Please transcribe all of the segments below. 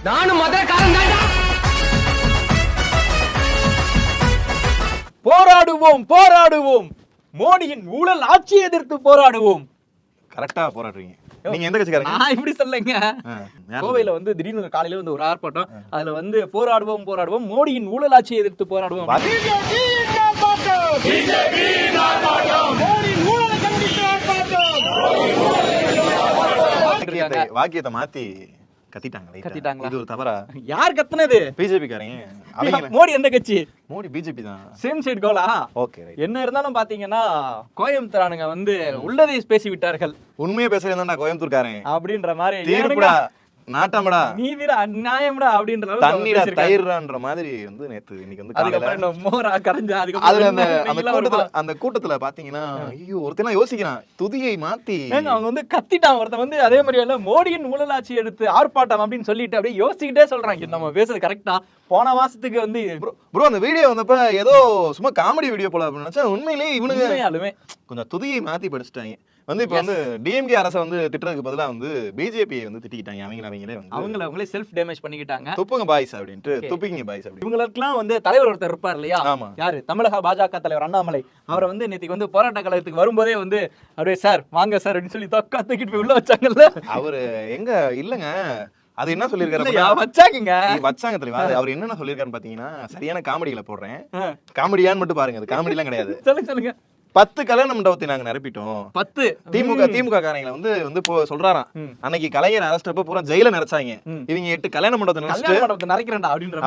நானும் மதுரக்காரன் தான்டா. போராடுவோம் போராடுவோம், மோடியின் ஊழல் ஆட்சி எதிர்த்து போராடுவோம். கரெக்டா போராடுறீங்க. நீங்க எந்த கட்சிக்காரங்க? நான் இப்படி சொல்லலைங்க. கோவையில வந்து திடீர்னு காலையில வந்து ஒரு ஆர்ப்பாட்டம், அதுல வந்து போராடுவோம் போராடுவோம், மோடியின் ஊழல் ஆட்சியை எதிர்த்து போராடுவோம். வாக்கியத்தை மாத்தி கத்திட்டாங்க. இது ஒரு தவறா? யார் கத்துனது? பிஜேபி காரங்க. மோடி எந்த கட்சி? மோடி பிஜேபி தான். சேம் சைடு கோலா. ஓகே. என்ன இருந்தாலும் பாத்தீங்கன்னா கோயம்புத்தூரானுங்க வந்து உள்ளதை பேசி விட்டார்கள். உண்மையை பேசுறேன் கோயம்புத்தூர்காரன் அப்படின்ற மாதிரி. தீர்ப்புடா, நாட்டம்டா, நீதிடா, நியாயம்டா அப்படின்ற தண்ணீரா தயிர்ன்ற மாதிரி வந்து நேத்து இன்னைக்கு வந்து காலையில மோரா கரஞ்சா. அந்த கூட்டத்துல பாத்தீங்கன்னா ஐயோ ஒருத்தன் யோசிக்கிறான், துதியை மாத்தி அவங்க வந்து கத்திட்டான். ஒருத்தன் வந்து அதே மாதிரி எல்லாம் மோடியின் ஊழலாட்சி எடுத்து ஆர்ப்பாட்டம் அப்படின்னு சொல்லிட்டு அப்படியே யோசிக்கிட்டே சொல்றாங்க. நம்ம பேசுறது கரெக்டா? போன மாசத்துக்கு வந்து ப்ரோ அந்த வீடியோ வந்தப்ப ஏதோ சும்மா காமெடி வீடியோ போல அப்படின்னு நினைச்சா உண்மையிலேயே இவனுங்க கொஞ்சம் துதியை மாத்தி படிச்சுட்டாங்க. வந்து இப்ப வந்து டிஎம்கே அரசை வந்து திட்டுறதுக்கு பதிலா வந்து பிஜேபி வந்து திட்டிக்கிட்டாங்க. அவங்களே செல்ஃப் டேமேஜ் பண்ணிக்கிட்டாங்க. துப்புங்க பாய்ஸ் அப்படின்ட்டு, துப்பிங்க பாய்ஸ் அப்படி. இவங்களுக்குலாம் வந்து தலைவர் ஒருத்தர் இருப்பார் இல்லையா? யாரு? தமிழக பாஜக தலைவர் அண்ணாமலை. அவரை வந்து நேற்றுக்கு வந்து போராட்ட கழகத்துக்கு வரும்போதே வந்து அப்படியே சார் வாங்க சார் அப்படின்னு சொல்லி தொக்கா தூக்கிட்டு போய் உள்ள வச்சாங்கல்ல. அவரு எங்க இல்லங்க, அது என்ன சொல்லிருக்காரு வச்சாங்க தெரியுமா? அவர் என்ன சொல்லிருக்காருன்னு பாத்தீங்கன்னா, சரியான காமெடியில போடுறேன், காமெடியான்னு மட்டும் பாருங்க, அது காமெடி எல்லாம் கிடையாது. சொல்லுங்க. 10 கல்யாண மண்டபத்தை நாங்க நிரப்பிட்டோம். 10 திமுக காரங்களை வந்து சொல்றாராம், அன்னைக்கு கலைஞர் அரஸ்ட் அப்ப பூரா ஜெயில நிறைச்சாங்க, இவங்க 8 கல்யாண மண்டபத்தை நிறைக்கிறேன்டா அப்படின்ற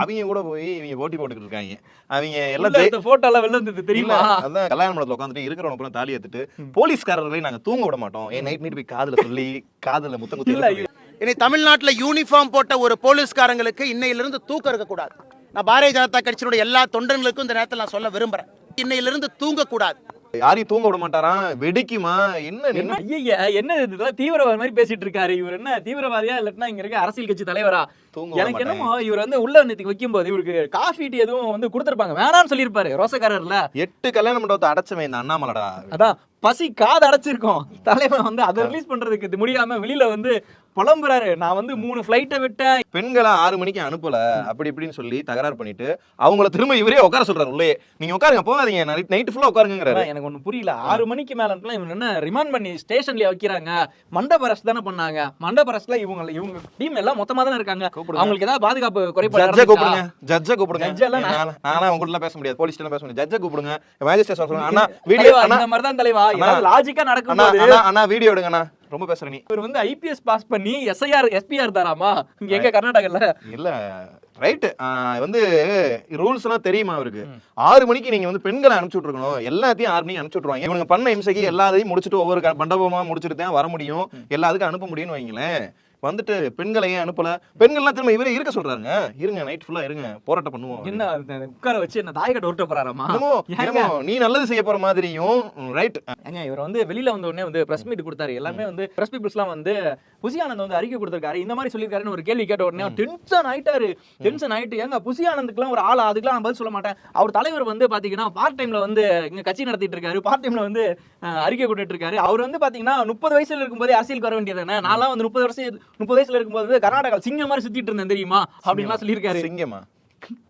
அவங்க கூட போய் இவங்க போட்டி போட்டுக்கிட்டு இருக்காங்க. அவங்க எல்லாம் போட்டோ எல்லாம் வெளில வந்தது தெரியுமா? அதான் கல்யாண மண்டபத்துல உட்காந்துட்டு இருக்கிறவங்க பூரா தாலி எடுத்துட்டு போலீஸ்காரர்களை நாங்க தூங்க விட மாட்டோம், நைட் போய் காதுல சொல்லி காதுல முத்தம் குத்தி. இனி தமிழ்நாட்டுல யூனிஃபார்ம் போட்ட ஒரு போலீஸ்காரங்களுக்கு இன்னையிலிருந்து தூக்கம் இருக்கக்கூடாது. நான் பாரதிய ஜனதா கட்சியினுடைய எல்லா தொண்டர்களுக்கும் இந்த நேரத்தில் நான் சொல்ல விரும்புறேன், இன்னையிலிருந்து தூங்கக்கூடாது. யாரையும் தூங்க விட மாட்டாராம், வெடிக்குமா என்ன தீவிரவாதி மாதிரி பேசிட்டு இருக்காரு. இவர் என்ன தீவிரவாதியா இல்லன்னா இங்க இருக்க அரசியல் கட்சி தலைவரா? எனக்கு என்னமோ இவர் வந்து உள்ள நேத்துக்கு வைக்கும் போது இவருக்கு காஃபி டீ எதுவும் வந்து கொடுத்திருப்பாங்க, வேணாம்னு சொல்லியிருப்பாரு. ரோசக்காரர்ல 8 கல்யாண மண்டபத்தை அடைச்சவன் இந்த அண்ணாமலடா. அதான் பசி காது அடைச்சிருக்கோம். தலைவன் வந்து அதை ரிலீஸ் பண்றதுக்கு முடியாம வெளியில வந்து புலம்புறாரு. நான் வந்து 3 ஃபிளைட்டை விட்டேன், பெண்களை 6 மணிக்கு அனுப்பல அப்படி இப்படின்னு சொல்லி தகராறு பண்ணிட்டு அவங்கள திரும்ப இவரே உட்கார சொல்றாரு. உள்ளே நீங்க உட்காருங்க, போகாதீங்க, நைட் ஃபுல்லா உட்காருங்கிறாரு. எனக்கு ஒண்ணு புரியல, 6 மணிக்கு மேல இவங்க என்ன ரிமாண்ட் பண்ணி ஸ்டேஷன்ல வைக்கிறாங்க? மண்டப அரசு தானே பண்ணாங்க. மண்டப அரசுல இவங்க டீம் எல்லாம் மொத்தமா தானே இருக்காங்க. அவங்களுக்கு ஏதாவது பாதுகாப்பு குறைபாடு? ஜட்ஜை கூப்பிடுங்க. நானா உங்கள்ட்ட பேச முடியாது, போலீஸ் பேச முடியாது, ஜட்ஜை கூப்பிடுங்க, மேஜிஸ்ட்ரேட் சொல்லுங்க. அண்ணா வீடியோ அந்த மாதிரி தான் தலைவா, லாஜிக்கா நடக்கும்போது அண்ணா வீடியோ எடுங்கண்ணா, ரொம்ப பேசுற நீ. இவர் வந்து ஐபிஎஸ் பாஸ் பண்ணி எஸ்ஐஆர் எஸ்பிஆர் தாராமா இங்க எங்க கர்நாடகால? இல்ல ரைட், வந்து ரூல்ஸ் எல்லாம் தெரியுமா அவருக்கு? 6 மணிக்கு நீங்க வந்து பெண்களை அனுப்பிச்சு விட்டுருக்கணும், எல்லாத்தையும் 6 மணிக்கு அனுப்பிச்சு விட்டுருவாங்க. இவங்க பண்ண இம்சைக்கு எல்லாத்தையும் முடிச்சுட்டு ஒவ்வொரு மண்டபமா முடிச்சுட்டு தான் வர முடியும், எல்லாத்துக்கும் அனுப்ப முடியும்னு வைங்களேன். வந்துட்டு பெண்களையும் அனுப்பல, பெண்கள்லாம் திரும்ப இவரே இருக்க சொல்றாங்க. இருங்க, நைட் ஃபுல்லா இருங்க, போராட்டம் பண்ணுவோம். என்ன உட்கார வச்சு என்ன தாயக்கட்ட உருட்ட போறாராமா? நீ நல்லது செய்ய போற மாதிரியும் ரைட். ஏங்க இவர் வந்து வெளியில வந்த உடனே வந்து பிரஸ் மீட் கொடுத்தாரு. எல்லாமே வந்து பிரஸ் பீப்புள்ஸ்லாம் வந்து புசி ஆனந்த் வந்து அறிக்கை கொடுத்திருக்காரு, இந்த மாதிரி சொல்லியிருக்காருன்னு ஒரு கேள்வி கேட்ட உடனே டென்ஷன் ஆயிட்டாரு. டென்ஷன் ஆயிட்டு ஏங்க புசி ஆனந்துக்குலாம் ஒரு ஆளா, அதுக்கெல்லாம் நான் பதில் சொல்ல மாட்டேன். அவர் தலைவர் வந்து பாத்தீங்கன்னா பார்ட் டைம்ல வந்து இங்க கட்சி நடத்திட்டு இருக்காரு, பார்ட் டைம்ல வந்து அறிக்கை கொடுத்துட்டு இருக்காரு. அவர் வந்து பாத்தீங்கன்னா 30 வயசுல இருக்கும்போதே அரசியலுக்கு வர வேண்டியதானே. நான்லாம் வந்து 30 வயசுல இருக்கும்போது கர்நாடகா சிங்கம் மாதிரி சுத்திட்டு இருந்தேன் தெரியுமா அப்படின்லாம் சொல்லியிருக்காரு. சிங்கமா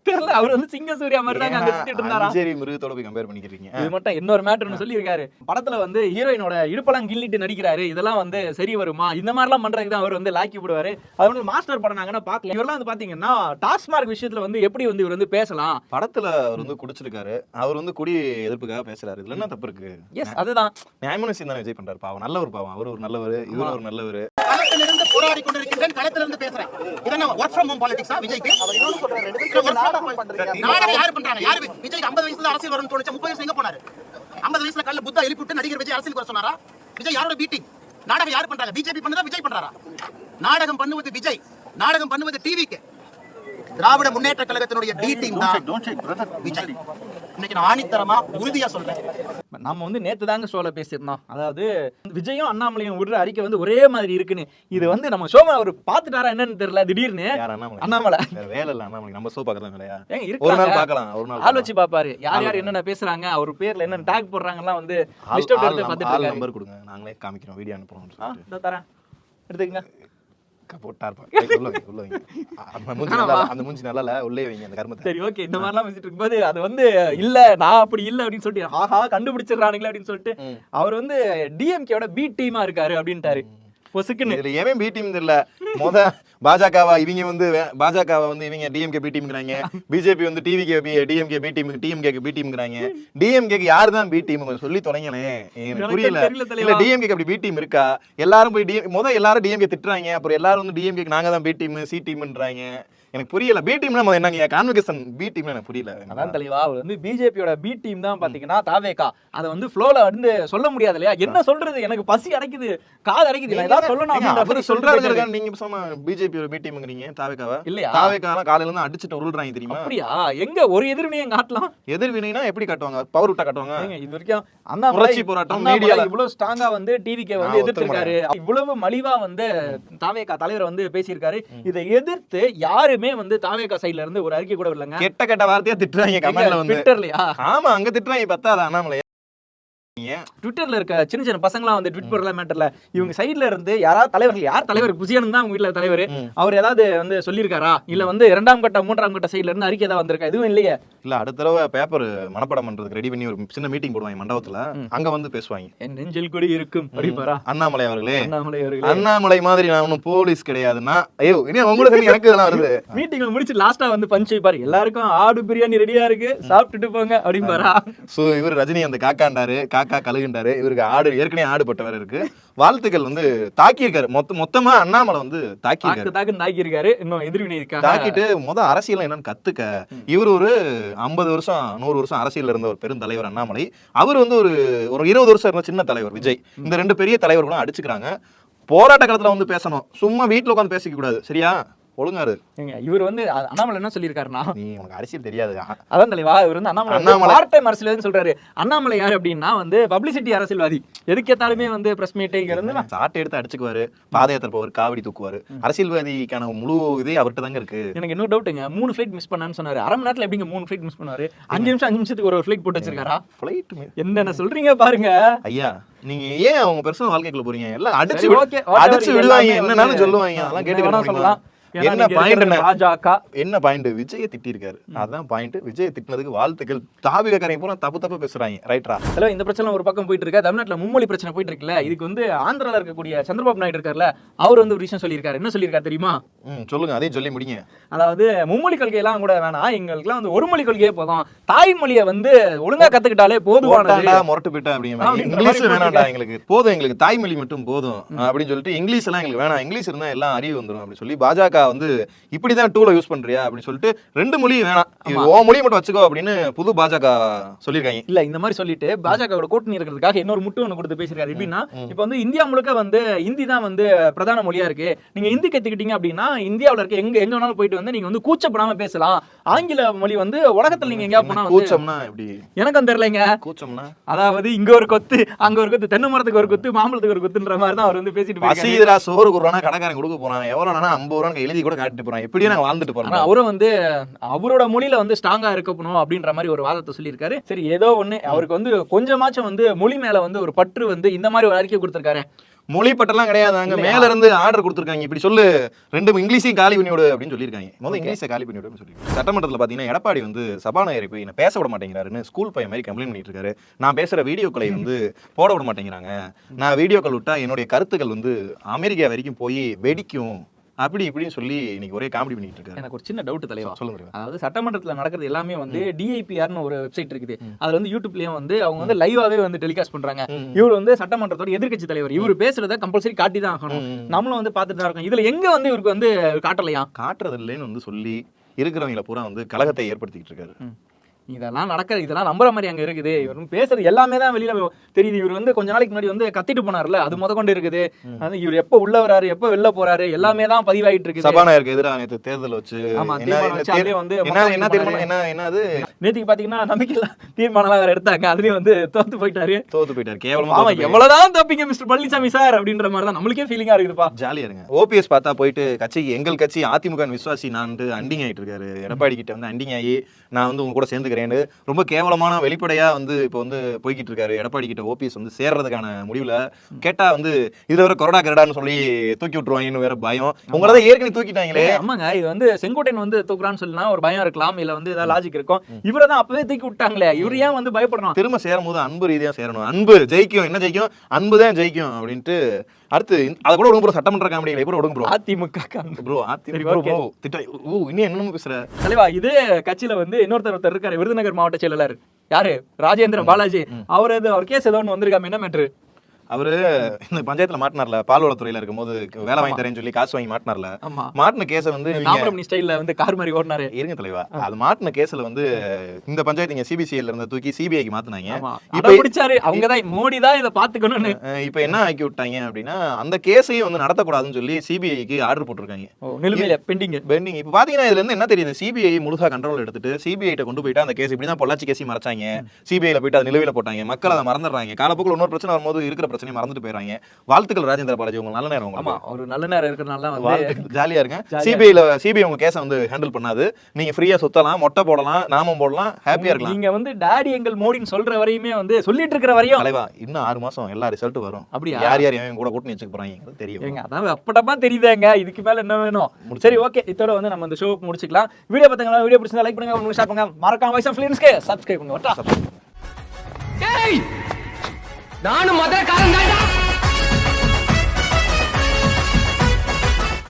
தெரியல, அவர் வந்து சிங்க சூர்யா மாதிரி தான் அங்க சுத்திட்டு இருந்தாரா? சரி, மிருகத்தோட போய் கம்பேர் பண்ணிக்கிறீங்க. இது மட்டும் இன்னொரு மேட்டர்னு சொல்லியிருக்காரு. படத்துல வந்து ஹீரோயினோட இடுப்பெல்லாம் கிள்ளிட்டு நடிக்கிறாரு, இதெல்லாம் வந்து சரி வருமா? இந்த மாதிரிலாம் பண்றதுக்கு தான் அவர் வந்து லாக்கி போடுவாரு. அது வந்து மாஸ்டர் படம் நாங்கன்னா பாக்கல. இவரெல்லாம் வந்து பாத்தீங்கன்னா டாஸ்மார்க் விஷயத்துல வந்து எப்படி வந்து இவர் வந்து பேசலாம்? படத்துல அவர் வந்து குடிச்சிருக்காரு, அவர் வந்து குடி எதிர்ப்புக்காக பேசுறாரு. இதுல என்ன தப்பு இருக்கு? எஸ், அதுதான் நியாயமான விஷயம் தானே. விஜய் பண்றாரு, பாவம், நல்லவர், பாவம், அவர் ஒரு நல்லவர், இவர் ஒரு நல்லவர். களத்திலிருந்து போராடி கொண்டிருக்கின்றேன், களத்திலிருந்து பேசுறேன். இதென்ன வொர்க் ஃப்ரம் ஹோம் பாலிடிக்ஸா விஜய்க்கு? அவர் இன்னொரு சொல்றாரு, நாடகம் யார் பண்றாங்க? யாரு? விஜய் 50 வயசுல அரசியல் வரும்னு தோணுச்சு, 30 வயசுல எங்க போனாரு? 50 வயசுல கல்ல புத்தா எழுப்பிட்டு நடிகர் விஜய் அரசியலுக்கு வர சொன்னாரா? விஜய் யாரோட பீட்டிங்? நாடகம் யார் பண்றாங்க? பிஜேபி பண்ணுதா, விஜய் பண்றாரா? நாடகம் பண்ணுவது விஜய், நாடகம் பண்ணுவது டிவிக்கு. திராவிட முன்னேற்ற கழகத்தினுடைய டி டீம் தான் விஜய். இன்னைக்கு நான் ஆணித்தரமா உறுதியா சொல்றேன். நம்ம வந்து நேத்து தாங்க ஷோல பேசியிருந்தோம், அதாவது விஜயும் அண்ணாமலையும் விடுற அறிக்கை வந்து ஒரே மாதிரி இருக்குன்னு. இது வந்து நம்ம ஷோமா அவர் பாத்துட்டாரா என்னன்னு தெரியல. திடீர்னு அண்ணாமலை வேலை இல்ல, அண்ணாமலை நம்ம ஷோ பாக்கலாம் இல்லையா? ஒரு நாள் பார்க்கலாம், ஒரு நாள் ஆள் வச்சு பாப்பாரு, யார் யார் என்னென்ன பேசுறாங்க, அவர் பேர்ல என்ன டாக் போடுறாங்கலாம் வந்து லிஸ்ட் அவுட் எடுத்து பார்த்துட்டு இருக்காரு. நம்பர் கொடுங்க, நாங்களே காமிக்கிறோம், வீடியோ அனுப்புறோம். தரேன், எடுத்துக்கங்க. போட்டா இருப்பாங்க. சொல்லுவாங்க அந்த மூஞ்சி நல்லா உள்ளே வைங்க அந்த கர்மத்தை. சரி ஓகே, இந்த மாதிரிலாம் பேசிட்டு இருக்கும்போது அது வந்து இல்ல நான் அப்படி இல்ல அப்படின்னு சொல்லிட்டு ஆஹா கண்டுபிடிச்சிடறானுங்களே அப்படின்னு சொல்லிட்டு அவர் வந்து டிஎம்கேயோட பி டீமா இருக்காரு அப்படின்ட்டாரு. இதுல ஏன் பி டீம் தெரியல. பாஜகவா இவங்க வந்து பாஜகவா வந்து இவங்க டிஎம்கே பி டீம்ங்கறாங்க, பிஜேபி வந்து DMK B team, DMK B டீம்ங்கறாங்க. டிஎம்கேக்கு யாரு தான் பி டீம் சொல்லி தொடங்கலே எனக்கு புரியல. இல்ல டிஎம்கே அப்படி பி டீம் இருக்கா? எல்லாரும் போய் எல்லாரும் டிஎம்கே திட்டுறாங்க, அப்புறம் எல்லாரும் வந்து டிஎம்கேக்கு நாங்க தான் பி டீம் சி டீம்ன்றாங்க. எனக்கு புரியல. பி டீம்னா என்னங்க கான்வெகேஷன் பி டீம்னா எனக்கு புரியல. அதான் தெளிவா அவர் வந்து பிஜேபியோட பி டீம் தான் பாத்தீங்கன்னா தாவேகா. அத வந்து ஃப்ளோல வந்து சொல்ல முடியாது இல்லையா? என்ன சொல்றது, எனக்கு பசி அடைக்குது, காது அடைக்குது, நான் ஏதாவது சொல்லணும். அவர் சொல்றாருங்க, நீங்க சொன்ன பிஜேபியோட பி டீம்ங்கறீங்க தாவேகாவா இல்லையா? தாவேகால காலையில இருந்து அடிச்சிட்டு உருள்றாங்க தெரியுமா? அப்படியா? எங்க ஒரு எதிர்வினையும் காட்டலாம். எதிர்வினைனா எப்படி காட்டுவாங்க? பவர் விட்டா காட்டுவாங்க. இது வரைக்கும் அந்த புரட்சி போராட்டம் மீடியால இவ்வளவு ஸ்ட்ராங்கா வந்து டிவிகே வந்து எதிர்த்திருக்காரு, இவ்வளவு மலிவா வந்து தாவேகா தலைவர் வந்து பேசியிருக்காரு. இதை எதிர்த்து யாருமே வந்து தாவேகா சைடுல இருந்து ஒரு அறிக்கை கூட இல்லங்க. கெட்ட வார்த்தையா திட்டுறாங்க கமெண்ட்ல வந்து. ட்விட்டர்லயா? ஆமா, அங்க திட்டுறாங்க. பத்தாத அண்ணாமலை ட்விட்டர்ல இருக்க சின்ன சின்ன பசங்களாம் வந்து ட்வீட் போடுற மேட்டர்ல இவங்க சைடுல இருந்து யாராவது தலைவர்கள், யார் தலைவர் புசியானந்த் தான் உங்க வீட்டுல தலைவர், அவர் ஏதாவது வந்து சொல்லியிருக்காரா? இல்ல வந்து 2ஆம் கட்ட 3ஆம் கட்ட சைடுல இருந்து அறிக்கை ஏதாவது வந்திருக்கா? எதுவும் இல்லையே. இல்ல அடுத்த தடவை பேப்பர் மனப்பாடம் பண்றதுக்கு ரெடி பண்ணி ஒரு சின்ன மீட்டிங் போடுவாங்க மண்டபத்துல, அங்க வந்து பேசுவாங்க. என் நெஞ்சில் கொடி இருக்கும் அப்படிப்பாரா அண்ணாமலை அவர்களே? அண்ணாமலை மாதிரி நான் ஒன்னும் போலீஸ் கிடையாதுன்னா ஐயோ இனி உங்களுக்கு எனக்கு இதெல்லாம் வருது. மீட்டிங்ல முடிச்சு லாஸ்டா வந்து பஞ்ச் வைப்பாரு, எல்லாருக்கும் ஆடு பிரியாணி ரெடியா இருக்கு சாப்பிட்டுட்டு போங்க அப்படின்பாரா. சோ இவர் ரஜினி அந்த காக்காண்டாரு, காக்கா கழுகுண்டாரு. இவருக்கு ஆடு ஏற்கனவே ஆடுபட்ட வேற இருக்கு. வாழ்த்துக்கள் வந்து தாக்கியிருக்காரு. மொத்தமா அண்ணாமலை வந்து தாக்கியிருக்காரு. இன்னும் எதிர்வினை இருக்கா? தாக்கிட்டு அரசியல் என்னன்னு கத்துக்க. இவர் ஒரு 50 வருஷம் 100 வருஷம் அரசியல் இருந்த ஒரு பெருந்தலைவர் அண்ணாமலை. அவர் வந்து ஒரு 20 வருஷம் இருந்த சின்ன தலைவர் விஜய். இந்த 2 பெரிய தலைவர்களும் அடிச்சுக்கிறாங்க. போராட்ட காலத்துல வந்து பேசணும், சும்மா வீட்டுல உட்காந்து பேசிக்க கூடாது. சரியா? ஒழுங்காரு. இவர் வந்து அண்ணாமலை என்ன சொல்லியிருக்காருன்னா, நீ உனக்கு அரசியல் தெரியாது. அதான் தலைவா, இவர் வந்து அண்ணாமலை பார்ட் டைம் அரசியல் சொல்றாரு. அண்ணாமலை யாரு அப்படின்னா வந்து பப்ளிசிட்டி அரசியல்வாதி. எதுக்கு ஏத்தாலுமே வந்து பிரஸ் மீட்டிங் இருந்து சாட்டை எடுத்து அடிச்சுக்குவாரு, பாத யாத்திரை போவாரு, காவடி தூக்குவாரு. அரசியல்வாதிக்கான முழு இதே அவர்கிட்ட தாங்க இருக்கு. எனக்கு இன்னொரு டவுட்டுங்க, 3 ஃபிளைட் மிஸ் பண்ணான்னு சொன்னாரு. அரை மணி நேரத்துல எப்படிங்க 3 ஃபிளைட் மிஸ் பண்ணுவாரு? 5 நிமிஷத்துக்கு ஒரு ஃபிளைட் போட்டு வச்சிருக்காரா? ஃபிளைட் என்னென்ன சொல்றீங்க பாருங்க ஐயா. நீங்க ஏன் அவங்க பர்சனல் வாழ்க்கைக்குள்ள போறீங்க? எல்லாம் அடிச்சு விடுவாங்க, என்னன்னாலும் சொல்லுவாங்க. அதெல்லாம் கேட்டு சொல்லலாம். என்ன பாயிண்ட்? விஜய திட்டி இருக்காரு, அதான் பாயிண்ட். விஜய் திட்டினதுக்கு வாழ்த்துக்கள். தாவிகக்காரங்க பூரா தப்பு பேசுறாங்க. ரைட்டா? இந்த பிரச்சனை ஒரு பக்கம் போயிட்டு இருக்கு. தமிழ்நாட்டுல மும்மொழி பிரச்சனை போயிட்டு இருக்குல்ல, இதுக்கு வந்து ஆந்திரால இருக்கக்கூடிய சந்திரபாபு நாயுடு இருக்காருல்ல, அவர் வந்து ஒரு விஷயம் சொல்லியிருக்காரு. என்ன சொல்லியிருக்காரு தெரியுமா? சொல்லுங்க, அதையும் சொல்லி முடிங்க. அதாவது மும்மொழி கொள்கை எல்லாம் கூட வேணாம், எங்களுக்குலாம் வந்து ஒரு மொழி கொள்கையே போதும், தாய்மொழியை வந்து ஒழுங்கா கத்துக்கிட்டாலே போதுமானது. முரட்டு போயிட்டா அப்படிங்க, இங்கிலீஷ் வேணாம்டா எங்களுக்கு, போதும் எங்களுக்கு தாய்மொழி மட்டும் போதும் அப்படின்னு சொல்லிட்டு, இங்கிலீஷ் எல்லாம் எங்களுக்கு வேணாம், இங்கிலீஷ் இருந்தா எல்லாம் அறிவு வந்துடும் அப்படின்னு சொல்லி பாஜக வந்து இப்படிதான் டூல யூஸ் பண்றியா அப்படின்னு சொல்லிட்டு 2 மொழி வேணாம், ஓ மொழி மட்டும் வச்சுக்கோ அப்படின்னு புது பாஜக சொல்லிருக்காங்க. இல்ல இந்த மாதிரி சொல்லிட்டு பாஜகவோட கூட்டணி இருக்கிறதுக்காக இன்னொரு முட்டு ஒண்ணு கொடுத்து பேசிருக்காரு. எப்படின்னா, இப்ப வந்து இந்தியா முழுக்க வந்து ஹிந்தி தான் வந்து பிரதான மொழியா இருக்கு. நீங்க ஹிந்தி கத்துக்கிட்டீங்க அப்படின்னா இந்தியாவுல இருக்க எங்க வேணாலும் போயிட்டு வந்து நீங்க வந்து கூச்சப்படாம பேசலாம். ஆங்கில மொழி வந்து உலகத்துல நீங்க எங்கேயா போனா கூச்சம்னா எப்படி? எனக்கும் தெரியலங்க. கூச்சம்னா அதாவது இங்க ஒரு கொத்து, அங்க ஒரு கொத்து, தென்னை மரத்துக்கு ஒரு கொத்து, மாம்பழத்துக்கு ஒரு கொத்துன்ற மாதிரி தான் அவர் வந்து பேசிட்டு இருக்காரு. சோறு கொடுறானா கடைக்காரன் கொடுக்க போறான், எவ்வளவு 50 ரூபாய் எழுதி கூட காட்டிட்டு போறான். எப்படியே நாங்க வாழ்ந்துட்டு போறோம். அவரும் வந்து அவரோட மொழியில வந்து ஸ்ட்ராங்கா இருக்கணும் அப்படின்ற மாதிரி ஒரு வாதத்தை சொல்லியிருக்காரு. சரி, ஏதோ ஒண்ணு அவருக்கு வந்து கொஞ்சமாச்சும் வந்து மொழி மேல வந்து ஒரு பற்று வந்து இந்த மாதிரி ஒரு அறிக்கை கொடுத்திருக்காரு. மொழி பட்டெல்லாம் கிடையாது, அங்க மேல இருந்து ஆர்டர் கொடுத்துருக்காங்க. இப்படி சொல்லு, 2 இங்கிலீஷையும் காலி பண்ணிவிடு அப்படின்னு சொல்லியிருக்காங்க. முதல்ல இங்கிலீஷை காலி பண்ணிவிடு அப்படின்னு சொல்லி சட்டமன்றத்தில் பார்த்தீங்கன்னா எடப்பாடி வந்து சபாநாயகரை போய் என்ன பேச விட மாட்டேங்கிறாருன்னு ஸ்கூல் பையன் மாதிரி கம்ப்ளைண்ட் பண்ணிட்டு இருக்காரு. நான் பேசுற வீடியோக்களை வந்து போட விட மாட்டேங்கிறாங்க, நான் வீடியோக்கள் விட்டா என்னுடைய கருத்துக்கள் வந்து அமெரிக்கா வரைக்கும் போய் வெடிக்கும் அப்படி இப்படின்னு சொல்லி இன்னைக்கு ஒரே காமெடி பண்ணிட்டு இருக்காரு. எனக்கு ஒரு சின்ன டவுட் தலைவா, சொல்லுங்க. அதாவது சட்டமன்றத்துல நடக்கிறது எல்லாமே வந்து DIPRனு ஒரு வெப்சைட் இருக்குது, அதுல வந்து யூடியூப்லயும் வந்து அவங்க வந்து லைவாவே வந்து டெலிகாஸ்ட் பண்றாங்க. இவர் வந்து சட்டமன்றத்தோட எதிர்க்கட்சி தலைவர், இவர் பேசுறத கம்பல்சரி காட்டி தான் ஆகணும், நம்மளும் வந்து பாத்துட்டு தான் இருக்கோம். இதுல எங்க வந்து இவருக்கு வந்து காட்டலையா? காட்டுறது இல்லைன்னு வந்து சொல்லி இருக்கிறவங்களை பூரா வந்து கலகத்தை ஏற்படுத்திக்கிட்டு இருக்காரு. இதெல்லாம் நடக்கிறது, இதெல்லாம் நம்புற மாதிரி அங்க இருக்குது. இவர் பேசுறது எல்லாமே தான் வெளியில தெரியுது. இவர் வந்து கொஞ்ச நாளைக்கு முன்னாடி வந்து கத்திட்டு போனார்ல, அது முத கொண்டு இருக்குது. இவர் எப்ப உள்ள வராரு, எப்ப வெளில போறாரு, எல்லாமே தான் பதிவாயிட்டு இருக்கு. சபாநாயகருக்கு எதிராக நேற்று தேர்தல் வச்சு நேற்றுக்கு பாத்தீங்கன்னா நம்பிக்கையில தீர்மானம் வேற எடுத்தாங்க, அதுலயும் வந்து தோத்து போயிட்டாரு. கேவலமா எவ்வளவுதான் தப்பிங்க மிஸ்டர் பழனிசாமி சார் அப்படின்ற மாதிரி தான் நம்மளுக்கே ஃபீலிங்கா இருக்குதுப்பா. ஜாலியா இருங்க. OPS பார்த்தா போயிட்டு கட்சிக்கு எங்கள் கட்சி அதிமுக விசுவாசி நான் அண்டிங் ஆயிட்டு இருக்காரு. எடப்பாடி கிட்ட வந்து அண்டிங் ஆகி நான் வந்து உங்க கூட சேர்ந்து இருக்கிறேன்னு ரொம்ப கேவலமான வெளிப்படையா வந்து இப்போ வந்து போய்கிட்டு இருக்காரு எடப்பாடி கிட்ட ஓபிஎஸ் வந்து சேர்றதுக்கான முடிவுல. கேட்டா வந்து இதுல வேற கொரடா கரடான்னு சொல்லி தூக்கி விட்டுருவாங்கன்னு வேற பயம். உங்களதான் ஏற்கனவே தூக்கிட்டாங்களே. ஆமாங்க, இது வந்து செங்கோட்டையன் வந்து தூக்குறான்னு சொல்லினா ஒரு பயம் இருக்கலாம், இல்ல வந்து ஏதாவது லாஜிக் இருக்கும். இவரை தான் அப்பவே தூக்கி விட்டாங்களே, இவர் ஏன் வந்து பயப்படணும்? திரும்ப சேரும் போது அன்பு ரீதியா சேரணும். அன்பு ஜெயிக்கும், என்ன ஜெயிக்கும்? அன்பு தான் ஜெயிக்கும் அப்படின்ட்டு. அடுத்து அதை கூட விடுங்க ப்ரோ, சட்டமன்ற காமெடிகளை கூட விடுங்க ப்ரோ. அதிமுக ப்ரோ இன்னும் என்னன்னு பேசுற தலைவா? இது கட்சியில வந்து ஒருத்தர் இருக்காரு, விருதுநகர் மாவட்ட செயலாளர், யாரு, ராஜேந்திர பாலாஜி. அவர் கேஸ் ஏதோ ஒன்று வந்திருக்காம, என்ன மேட்ரு? அவரு இந்த பஞ்சாயத்துல மாட்டினார்ல, பால்வளத்துறையில இருக்கும்போது வேலை வாங்கி தரேன்னு சொல்லி காசு வாங்கி மாட்டினார்ல. மாட்டின கேஸ வந்து ஸ்டைல்ல வந்து கார் மாதிரி ஓடினாரு. இருங்க தலைவா, அது மாட்டின கேஸ்ல வந்து இந்த பஞ்சாயத்து இங்க சிபிசிஐல இருந்த தூக்கி சிபிஐக்கு மாத்தினாங்க. இப்ப பிடிச்சாரு, அவங்கதான் மோடி தான் இதை பாத்துக்கணும்னு. இப்ப என்ன ஆக்கி விட்டாங்க அப்படின்னா, அந்த கேஸையும் வந்து நடத்தக்கூடாதுன்னு சொல்லி சிபிஐக்கு ஆர்டர் போட்டிருக்காங்க. நிலுவையில பெண்டிங். இப்ப பாத்தீங்கன்னா இதுல இருந்து என்ன தெரியுது, சிபிஐ முழுசா கண்ட்ரோல் எடுத்துட்டு சிபிஐ கொண்டு போயிட்டு அந்த கேஸ் இப்படிதான் பொள்ளாச்சி கேசி மறைச்சாங்க, சிபிஐல போயிட்டு அது நிலுவையில போட்டாங்க. மக்கள் அதை மறந்துடுறாங்க. காலப்போக்கில் இன்னொரு பிரச்சனை வரும்போது இருக்கிற பிரச்சனை மறந்துட்டு போயிடுறாங்க. வாழ்த்துக்கள் ராஜேந்திர பாலாஜி, உங்க நல்ல நேரம். ஆமா, ஒரு நல்ல நேரம் இருக்கிறனால வந்து ஜாலியா இருங்க. சிபிஐ உங்க கேஸை வந்து ஹேண்டில் பண்ணாது. நீங்க ஃப்ரீயா சுத்தலாம், மொட்டை போடலாம், நாமம் போடலாம், ஹாப்பியா இருக்கலாம். நீங்க வந்து டாடி எங்கள் மோடின்னு சொல்ற வரையுமே வந்து சொல்லிட்டு இருக்கிற வரையும் தலைவா, இன்னும் 6 மாசம் எல்லா ரிசல்ட் வரும். அப்படியா? யார் எவன் கூட கூட்டணி வச்சுக்க போறாங்க தெரியும். அதான் அப்படமா தெரியுதாங்க, இதுக்கு மேல என்ன வேணும்? சரி, ஓகே, இதோட வந்து நம்ம இந்த ஷோ முடிச்சுக்கலாம். வீடியோ பார்த்தீங்களா? வீடியோ பிடிச்சா லைக் பண்ணுங்க, ஷேர் பண்ணுங்க, மறக்காம வாய்ஸ் ஆஃப் ஃபிலிம்ஸ்க்கு சப்ஸ்கிரைப் பண்ணுங்க. நானும் மதுரக்காரன் தான்டா.